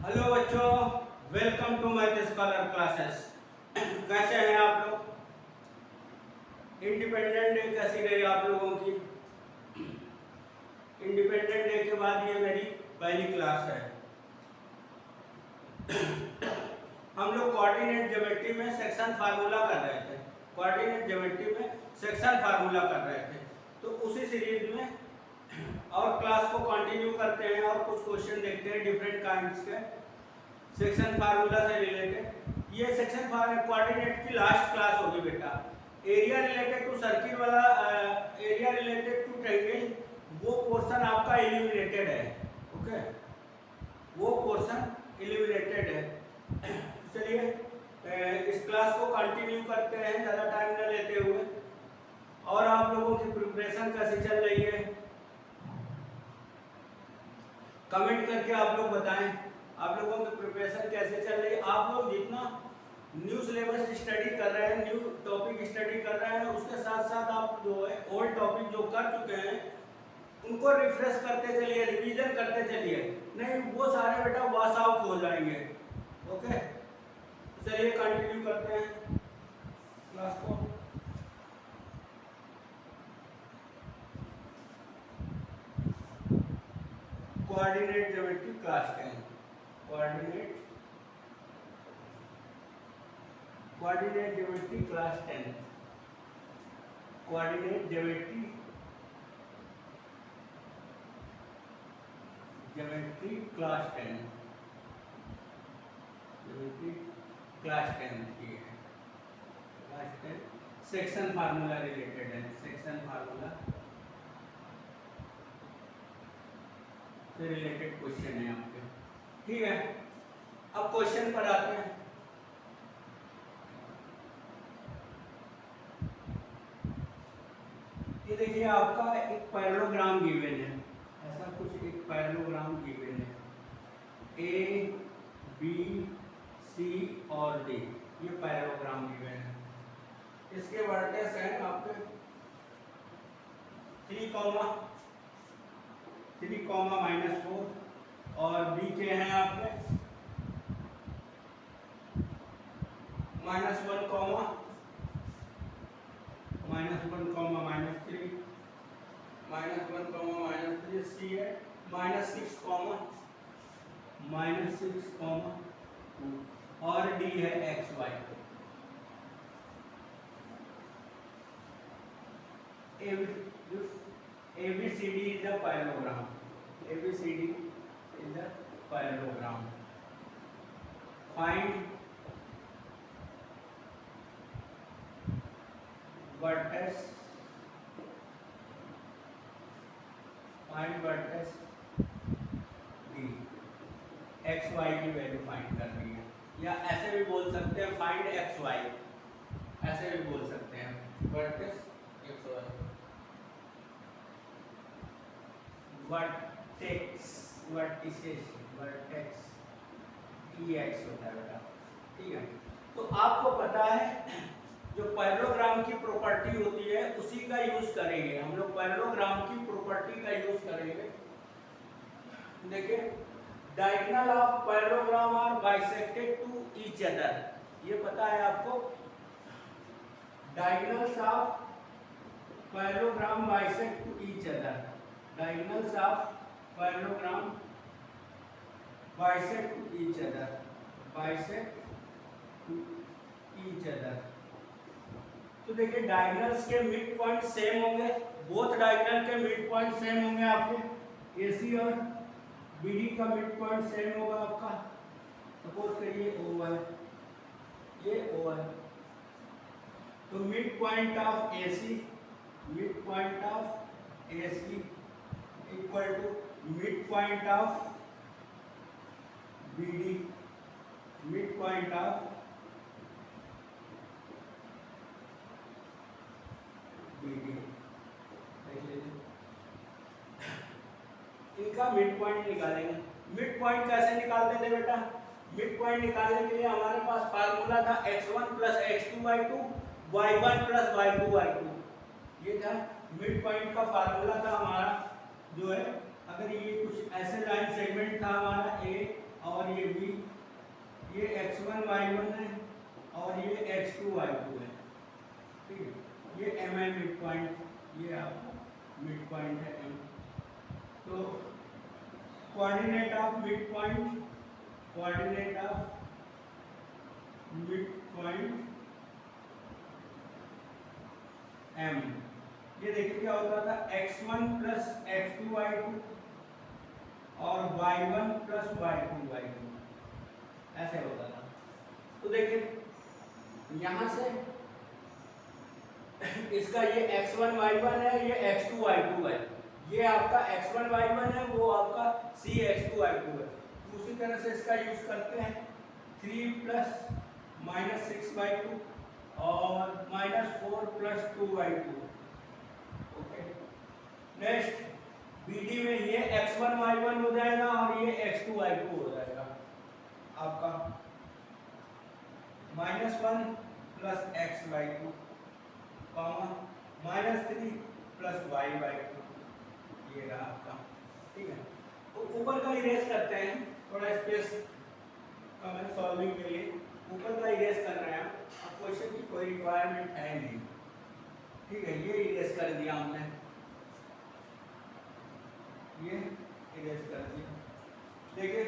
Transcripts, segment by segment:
Hello बच्चों, welcome to my scholar classes. कैसे हैं आप लोग? इंडिपेंडेंट डे कैसी रही आप लोगों की? इंडिपेंडेंट डे के बाद ये मेरी पहली क्लास है। हम लोग कोऑर्डिनेट ज्योमेट्री में सेक्शन फार्मूला कर रहे थे। कोऑर्डिनेट ज्योमेट्री में सेक्शन फार्मूला कर रहे थे, तो उसी सीरीज में और क्लास को कंटिन्यू करते हैं और कुछ क्वेश्चन देखते हैं डिफरेंट काइंड्स के सेक्शन फार्मूला से रिलेटेड। ये सेक्शन कोऑर्डिनेट की लास्ट क्लास होगी बेटा। एरिया रिलेटेड टू सर्किल वाला, एरिया रिलेटेड टू ट्रायंगल, वो पोर्शन आपका एलिमिनेटेड है। ओके, वो पोर्शन एलिमिनेटेड है। चलिए इस क्लास को कंटिन्यू करते हैं ज़्यादा टाइम न लेते हुए। और आप लोगों की प्रिपरेशन कैसी चल रही है, कमेंट करके आप लोग बताएं। आप लोगों की प्रिपरेशन कैसे चल रही है? आप लोग जितना न्यू सिलेबस स्टडी कर रहे हैं, न्यू टॉपिक स्टडी कर रहे हैं, उसके साथ साथ आप जो है ओल्ड टॉपिक जो कर चुके हैं उनको रिफ्रेश करते चलिए, रिवीजन करते चलिए, नहीं वो सारे बेटा वॉश आउट हो जाएंगे। ओके, चलिए कंटिन्यू करते हैं क्लास को। Coordinate geometry class 10, coordinate geometry class 10, coordinate geometry class 10, geometry class 10 की है। क्लास 10 सेक्शन फार्मूला रिलेटेड है, सेक्शन फार्मूला से रिलेटेड क्वेश्चन है आपके। ठीक है, अब क्वेश्चन पर आते हैं। ये देखिए आपका एक पैरेललोग्राम गिवन है, ऐसा कुछ एक पैरेललोग्राम गिवन है, ए बी सी और डी, ये पैरेललोग्राम गिवन है। इसके वर्टेक्स हैं आपके 3, -4 और बी के हैं आपके -1, -1, -3, सी है -6, -6, और डी है XY। ABCD is a parallelogram. ABCD is a parallelogram. Find vertex. Find vertex D. XY की वैल्यू फाइंड करनी है, या ऐसे भी बोल सकते हैं फाइंड XY, ऐसे भी बोल सकते हैं वर्टेक्स XY। वर्टेक्स EX होता है बेटा। ठीक है, तो आपको पता है जो पैरेललोग्राम की प्रॉपर्टी होती है उसी का यूज करेंगे हम लोग। पैरेललोग्राम की प्रॉपर्टी का यूज करेंगे। देखिए, diagonal of parallelogram are bisected to each other, ये पता है आपको। Diagonals of parallelogram bisect to each other, diagonals of parallelogram bisect to each other, तो देखिए डायगोनल्स के मिड पॉइंट सेम होंगे, बोथ डायगोनल के मिड पॉइंट सेम होंगे आपके। AC और BD का मिड पॉइंट सेम होगा आपका। सपोज करिए O है, ये O है, तो mid point of AC equal to mid point of BD, mid point of BD। इनका मिड पॉइंट निकालेंगे। मिड पॉइंट कैसे निकालते थे बेटा? मिड पॉइंट निकालने के लिए हमारे पास फार्मूला था x1 + x2/2, y1 + y2/2। ये था मिड पॉइंट का फार्मूला था हमारा, जो है अगर ये कुछ ऐसे लाइन सेगमेंट था हमारा ए और ये b, ये x1 y1 है और ये x2 y2 है, ठीक है। ये m है मिड पॉइंट, ये आपका मिड पॉइंट है m। तो coordinate of mid point, coordinate of mid point m, ये देखिए क्या होता था, x1 प्लस x2 y2 और y1 प्लस y2 y2, ऐसे होता था। तो देखिए यहां से इसका ये x1 y1 है, ये x2 y2 है, ये आपका x1 y1 है, वो आपका c x2 y2 है। उसी तरह से इसका यूज करते हैं 3 प्लस माइनस 6y2 और -4 plus 2y2। Okay, next BD में ये x1 y1 हो जाएगा और ये x2 y2 हो जाएगा आपका -1 plus x y2 -3 plus y y2, ये रहा आपका, ठीक है। तो ऊपर का इरेज करते हैं, थोड़ा स्पेस का मैं सॉल्विंग के लिए ऊपर का इरेज कर रहे हैं। अब क्वेश्चन की कोई रिक्वायरमेंट है नहीं, ठीक है। ये इरेज कर दिया हमने, ये इरेज कर दिया। देखिए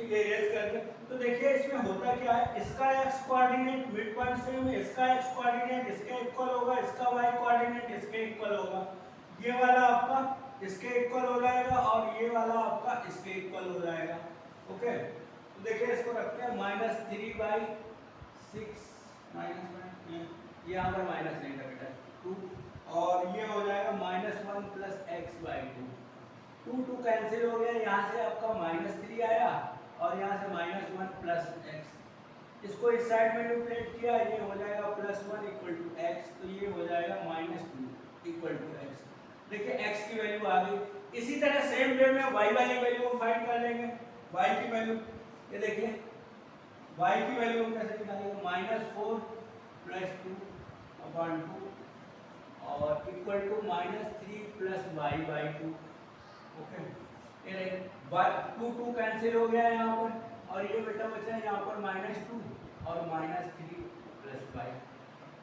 ये इरेज कर दिया। तो देखिए इसमें होता क्या है, इसका x coordinate mid point same है, इसका x कोऑर्डिनेट इसके इक्वल होगा, इसका y कोऑर्डिनेट इसके इक्वल होगा, ये वाला आपका इसके इक्वल हो जाएगा और ये वाला आपका इसके इक्वल हो जाएगा। ओके, तो देखिए इसको रखते हैं -3/6 ये यहाँ पर माइनस नहीं था बेटा 2, और ये हो जाएगा -1 प्लस x/2, 2 कैंसिल हो गया, यहाँ से आपका -3 आया और यहाँ से -1 प्लस x, इसको इस साइड में मैनिपुलेट किया, ये हो जाएगा +1 इक्वल टू x, तो ये हो जाएगा -2 इक्वल टू x। देखिए x की वैल्यू आ गई। इसी तरह सेम वे में y वाली वैल्यू को फाइंड कर लेंगे। y की वैल्यू ये देखिए, y की वैल्यू हम कैसे निकालेंगे, -4 प्लस 2/2 और equal to -3 plus y/2। Okay, ये 2 कैंसिल हो गया यहाँ पर और ये बेटा बचा है यहाँ पर -2 और -3 प्लस y,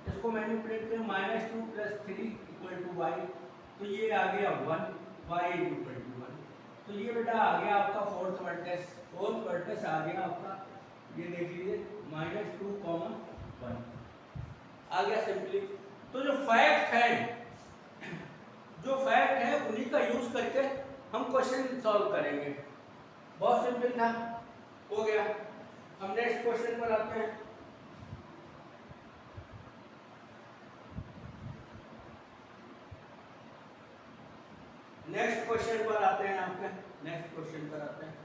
इसको मैनिपुलेट करें -2 प्लस 3 इक्वल टू y, तो ये आ गया 1, y इक्वल टू 1। तो ये बेटा आ गया आपका फोर्थ वर्टेक्स आ गया आपका, ये देख लीजिए -2, 1 आ गया सिंपली। तो जो फैक्ट है उन्हीं का यूज करके हम क्वेश्चन सॉल्व करेंगे। बहुत सिंपल था, हो गया। हम नेक्स्ट क्वेश्चन पर आते हैं। नेक्स्ट क्वेश्चन पर आते हैं।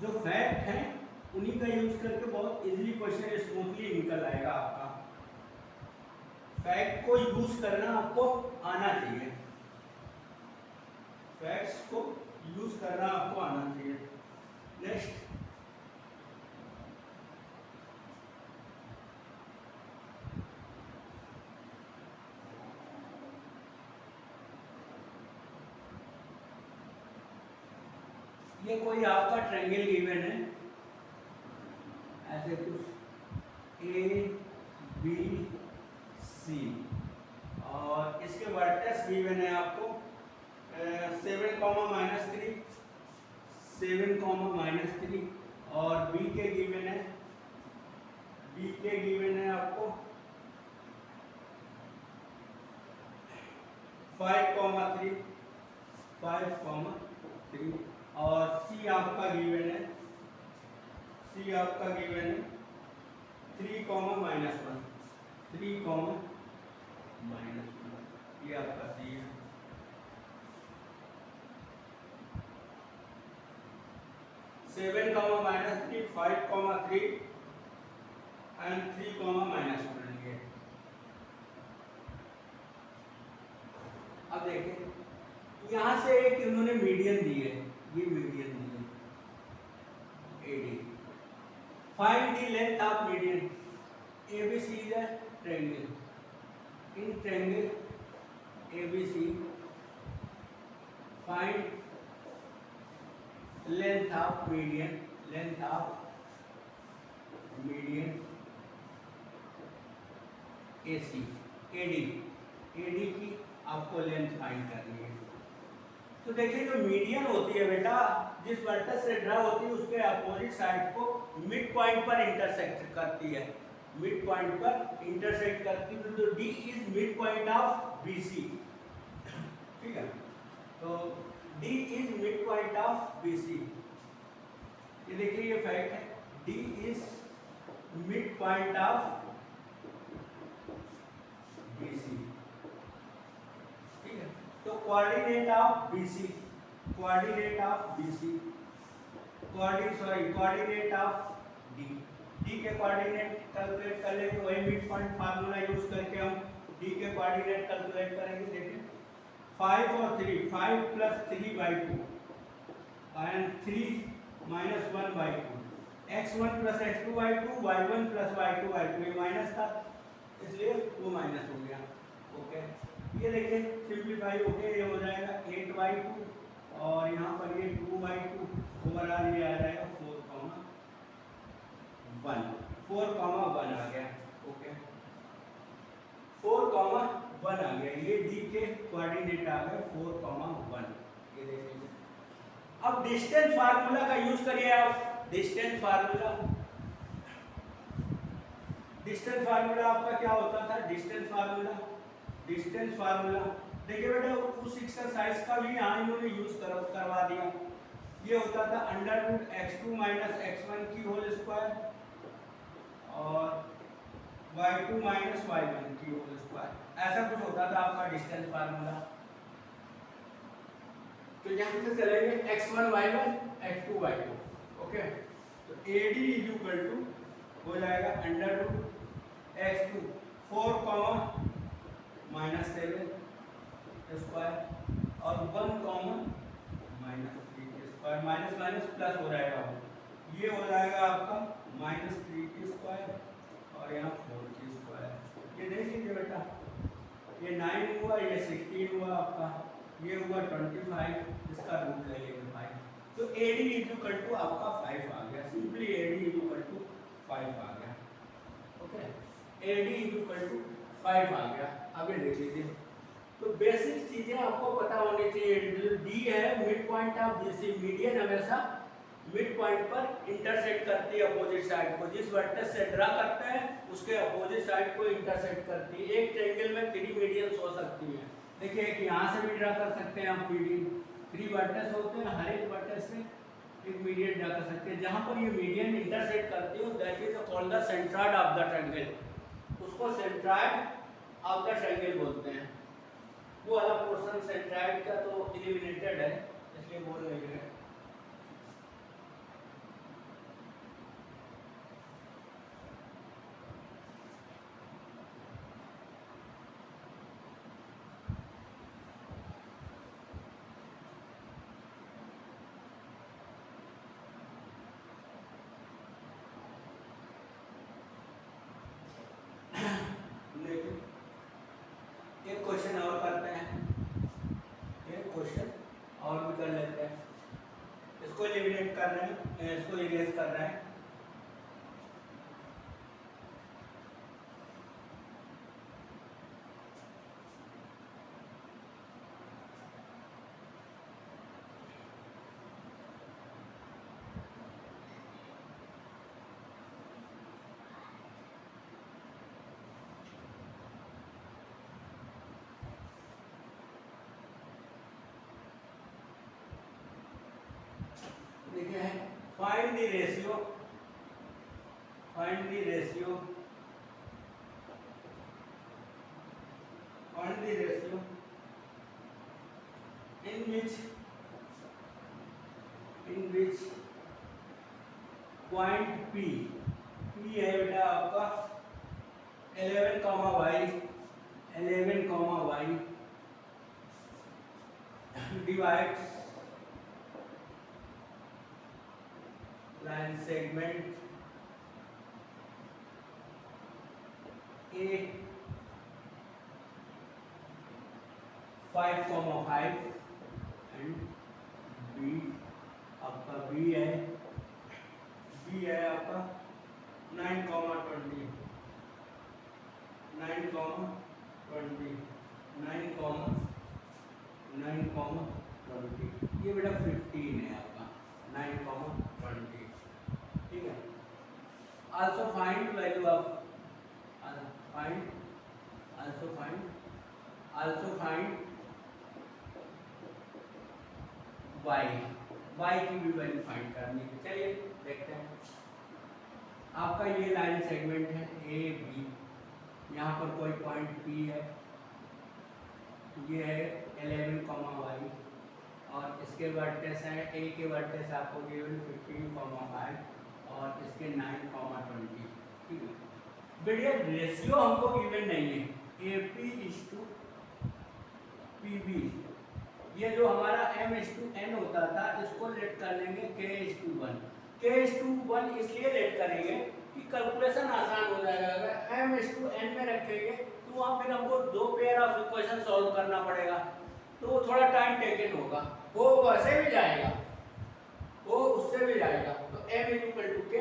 जो फैक्ट है उन्हीं का यूज करके बहुत इजीली क्वेश्चन स्मूथली निकल आएगा आपका। फैक्ट को यूज करना आपको आना चाहिए, फैक्ट्स को यूज करना आपको आना चाहिए। नेक्स्ट, ये कोई आपका ट्रायंगल गिवन है, ऐसे कुछ ABC और इसके वर्टेक्स गिवन है आपको 7, -3 7, -3 और B के गिवन है आपको 5, 3 और C आपका गिवन है 3, -1 3, -1 ये आपका C है। -3 5, 3 एंड 3, -1 ये। अब देखिए यहाँ से एक इन्होंने मीडियन दी है, ये मीडियन दी है, AD. Find the length of median. ABC is a triangle. In triangle ABC, find length of median. Length of median AC. AD. AD की आपको लेंथ फाइंड करनी है। तो देखिए जो मीडियन होती है बेटा, जिस वर्टेक्स से ड्रा होती है उसके अपोजिट साइड को मिड पॉइंट पर इंटरसेक्ट करती है। मिड पॉइंट पर इंटरसेक्ट करती है, तो D is mid point of BC. ठीक है, तो D is mid point of BC. ये देखिए ये फैक्ट है, D is mid point of BC. ठीक है, तो coordinate of BC, coordinate of BC, coordinate of D. D के कोऑर्डिनेट कैलकुलेट कर लेंगे, वही मिड पॉइंट फार्मूला यूज करके हम डी के कोऑर्डिनेट कैलकुलेट करेंगे। देखिए 5 और 3, 5 + 3/2 and 3 - 1/2, x1 + x2/2, y1 + y2/2। ये माइनस था इसलिए वो माइनस हो गया। ओके, ये देखिए सिंप्लीफाई होके ये हो जाएगा 8/2 और यहाँ पर ये 2/2, ओवरऑल ये आ जाएगा 4,1 आ गया। ओके, 4,1 आ गया, ये डी के कोऑर्डिनेट आ गए 4,1। ये देखिए, अब डिस्टेंस फार्मूला का यूज करिए आप। डिस्टेंस फार्मूला, डिस्टेंस फार्मूला आपका क्या होता था? डिस्टेंस फार्मूला देखिए बेटा, उस एक्सरसाइज का भी यहाँ इन्होंने यूज करवा दिया। ये होता था √x2 - x1 की होल स्क्वायर और y2 - y1 की होल स्क्वायर, ऐसा कुछ होता था आपका डिस्टेंस फार्मूला। तो यहाँ से चलेंगे x1 y1 x2 y2। Okay, तो AD = हो जाएगा √x2 4, -7 स्क्वायर और 1, -3 स्क्वायर, माइनस प्लस हो जाएगा, ये हो जाएगा आपका -3 स्क्वायर और यहाँ 4 स्क्वायर। ये देख लीजिए बेटा, ये 9 हुआ, ये 16 हुआ आपका, ये हुआ 25, इसका रूट ले लेंगे 5। तो AD = आपका 5 आ गया। सिंपली AD = 5 आ गया। ओके, AD = 5 आ गया। आगे देख लीजिए, तो बेसिक चीजें आपको पता होनी चाहिए। डी है mid point of BC, median हमेशा मिड पॉइंट पर इंटरसेक्ट करती है अपोजिट साइड को। जिस वर्टेक्स से ड्रा करते हैं उसके अपोजिट साइड को इंटरसेक्ट करती है। एक ट्रायंगल में 3 मीडियंस हो सकती हैं। देखिए, एक यहाँ से भी ड्रा कर सकते हैं आप मीडियन, 3 वर्टेक्स होते हैं, हर एक वर्टेक्स से एक मीडियन ड्रा कर सकते हैं। जहाँ पर ये मीडियन इंटरसेक्ट करती है that is called the centroid of the triangle. उसको सेंट्रॉइड ऑफ द ट्रायंगल बोलते हैं। वो वाला पोर्शन सेंट्रॉइड का तो एलिमिनेटेड है, इसलिए बोल रही है। एक क्वेश्चन और करते हैं, एक क्वेश्चन और भी कर लेते हैं। इसको एलिमिनेट कर रहे हैं, इसको इरेज कर रहे हैं। देखिए है find the ratio, find the ratio, find the ratio in which point P है बेटा आपका 11, y divides line segment A 5,5 and B आपका बी है आपका 9,20 ये बेटा 15 है आपका 9,20 ठीक है। Also find value of also find y की भी वैल्यू फाइंड करनी है। चलिए देखते हैं। आपका ये लाइन सेगमेंट है ए बी, यहाँ पर कोई पॉइंट P है, ये है 11,y और इसके वर्टेक्स हैं ए के वर्टेक्स आपको गिवन 15,5 और इसके 9,20 ठीक है। बढ़िया रेशियो हमको गिवन नहीं है AP/PB, ये जो हमारा M/N होता था इसको लेट कर लेंगे K/1 इसलिए लेट करेंगे कि कैलकुलेशन आसान हो जाएगा। अगर M/N में रखेंगे तो वहाँ फिर हमको 2 पेयर ऑफ इक्वेशन सॉल्व करना पड़ेगा, तो वो थोड़ा टाइम टेकन होगा। वो वैसे भी जाएगा, वो उससे भी जाएगा। तो M=K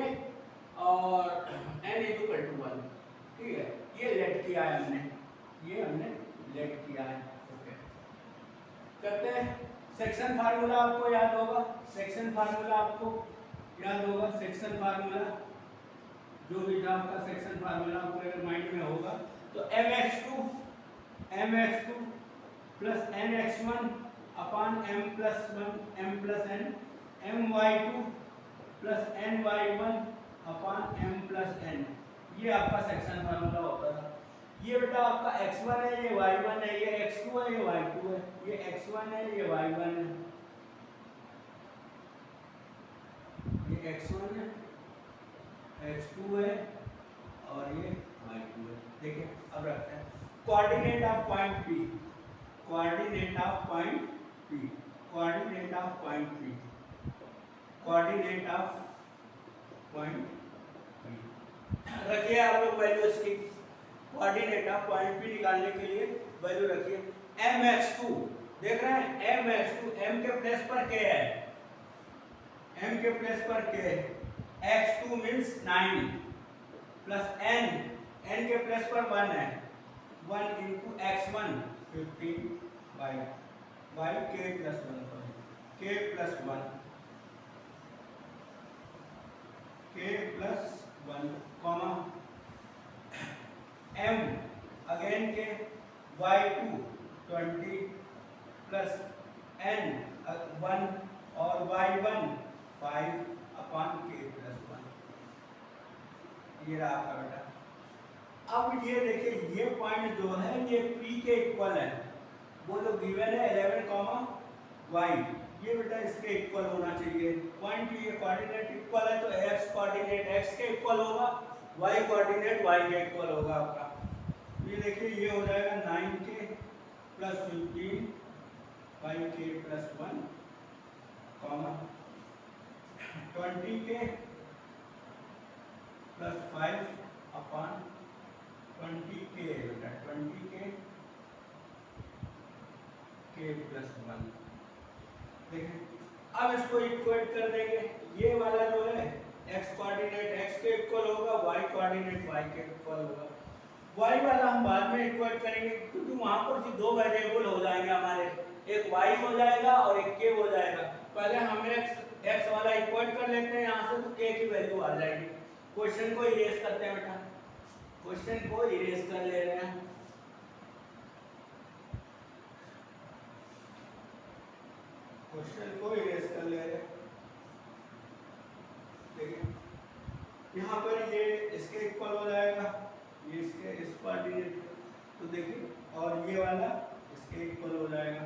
और N=1 ठीक है। ये लेट किया है हमने लेट किया है। ओके करते हैं। सेक्शन फार्मूला आपको याद होगा, सेक्शन फार्मूला जो भी था आपका सेक्शन फार्मूला आपको अगर माइंड में होगा तो mx2 plus nx1 upon m+1 m+n, my2 plus ny1 upon m+n, ये आपका सेक्शन फार्मूला होता था। ये बेटा आपका x1 है, ये y1 है, ये x2 है, ये y2 है, ये x1 है, ये y1 है, ये x1 है, x2 है और ये y2 है। देखिए अब रखते हैं कोऑर्डिनेट ऑफ पॉइंट P, रखिए आप लोग वैल्यू इसकी। कोऑर्डिनेट ऑफ पॉइंट P निकालने के लिए वैल्यू रखिए mx2, देख रहे हैं mx2 m के प्लेस पर k है, x2 मीन्स 9 प्लस n के प्लेस पर 1 है, 1 into x1 15 by k plus 1 comma m again के y2 20 प्लस n 1 और y1 5 अपॉन k प्लस 1। ये रहा आपका बेटा। अब ये देखिए ये पॉइंट जो है ये P के इक्वल है, वो जो गिवन है 11,y, ये बेटा इसके इक्वल होना चाहिए। पॉइंट ये कोऑर्डिनेट इक्वल है तो x कोऑर्डिनेट x के इक्वल होगा, y कोऑर्डिनेट y के इक्वल होगा आपका। ये देखिए ये हो जाएगा 9k plus 15 by k plus 1 comma 20k plus 5 upon 20k बेटा 20k k प्लस 1। देखिए अब इसको इक्वेट कर देंगे। ये वाला जो है x कोऑर्डिनेट x के इक्वल होगा, y कोऑर्डिनेट y के इक्वल होगा। y वाला हम बाद में इक्वेट करेंगे क्योंकि वहां पर भी 2 वेरिएबल हो जाएंगे हमारे, एक y हो जाएगा और एक k हो जाएगा। पहले हम x वाला इक्वेट कर लेते हैं यहाँ से, तो k की वैल्यू आ जाएगी। क्वेश्चन को इरेज करते हैं बेटा, क्वेश्चन को इरेज कर ले रहे हैं। देखिए यहाँ पर ये इसके इक्वल हो जाएगा, ये इसके इस कोऑर्डिनेट, तो देखिए और ये वाला इसके इक्वल हो जाएगा।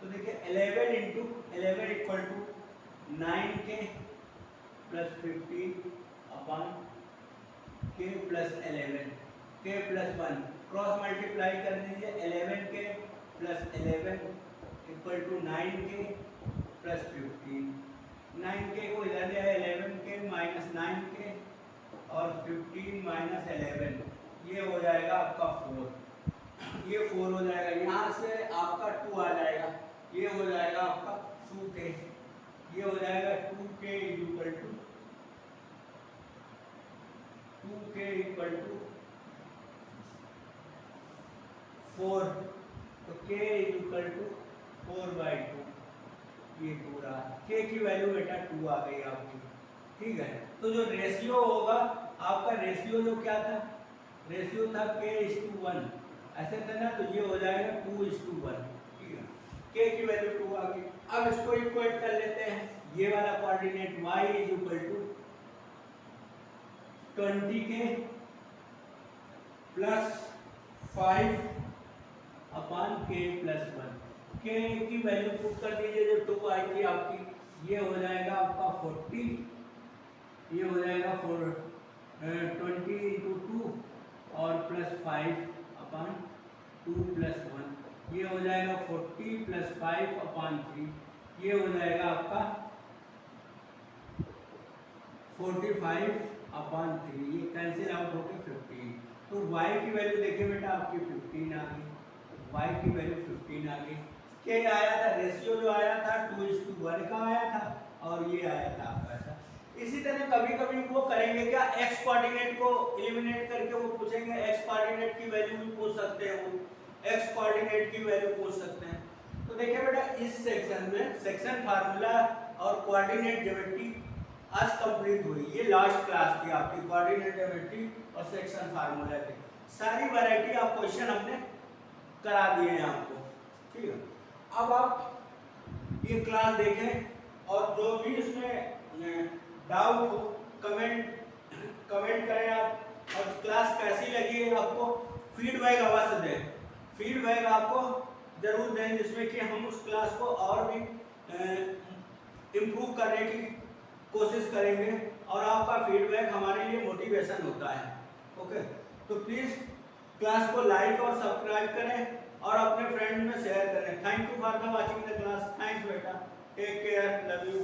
तो देखिए 11 into 11 equal to 9k plus 15 upon k plus 11 k plus 1 cross multiply कर दीजिए। 11k plus 11 equal to 9k plus 15 9k को इधर ले आए 11k माइनस 9k और 15 माइनस 11, ये हो जाएगा आपका 4, ये 4 हो जाएगा। यहाँ से आपका 2 आ जाएगा, ये हो जाएगा आपका 2k, ये हो जाएगा 2k इक्वल टू 4, तो k इक्वल टू 4/2, ये पूरा k की वैल्यू बेटा 2 आ गई आपकी, ठीक है। तो जो रेशियो होगा आपका, रेशियो जो क्या था, रेशियो था k:1, ऐसे था ना, तो ये हो जाएगा 2:1, ठीक है। k की वैल्यू 2 आ गई। अब इसको इक्वेट कर लेते हैं, ये वाला coordinate y equal to 20k plus 5 upon k plus 1, k की वैल्यू पुट कर दीजिए जो 2 आई थी आपकी, ये हो जाएगा आपका 40, ये हो जाएगा 20 इंटू 2 और प्लस 5 अपान 2 प्लस 1, ये हो जाएगा 40 प्लस 5 अपान 3, ये हो जाएगा आपका 45 अपान 3, ये कैंसिल आउट होकर 15। तो y की वैल्यू देखिए बेटा आपकी 15 आ गई, y की वैल्यू 15 आ गई। k आया था, रेशियो जो आया था 2:1 का आया था, और ये आया था आपका ऐसा। इसी तरह कभी कभी वो करेंगे क्या, x कोऑर्डिनेट को एलिमिनेट करके वो पूछेंगे, x कोऑर्डिनेट की वैल्यू भी पूछ सकते हैं, वो x कोऑर्डिनेट की वैल्यू पूछ सकते हैं। तो देखिए बेटा इस सेक्शन में सेक्शन फार्मूला और कोऑर्डिनेट ज्योमेट्री आज कंप्लीट हुई। ये लास्ट क्लास थी आपकी, कोऑर्डिनेट ज्योमेट्री और सेक्शन फार्मूला की सारी वैरायटी ऑफ क्वेश्चन हमने करा दिए हैं आपको, ठीक है। अब आप ये क्लास देखें और जो भी इसमें डाउट हो कमेंट करें आप, और क्लास कैसी लगी है आपको फीडबैक अवश्य दें, फीडबैक आपको जरूर दें, जिसमें कि हम उस क्लास को और भी इम्प्रूव करने की कोशिश करेंगे, और आपका फीडबैक हमारे लिए मोटिवेशन होता है। ओके, तो प्लीज़ क्लास को लाइक और सब्सक्राइब करें और अपने फ्रेंड में शेयर करें। Thank you for the watching the class. Thanks बेटा, टेक केयर, लव यू।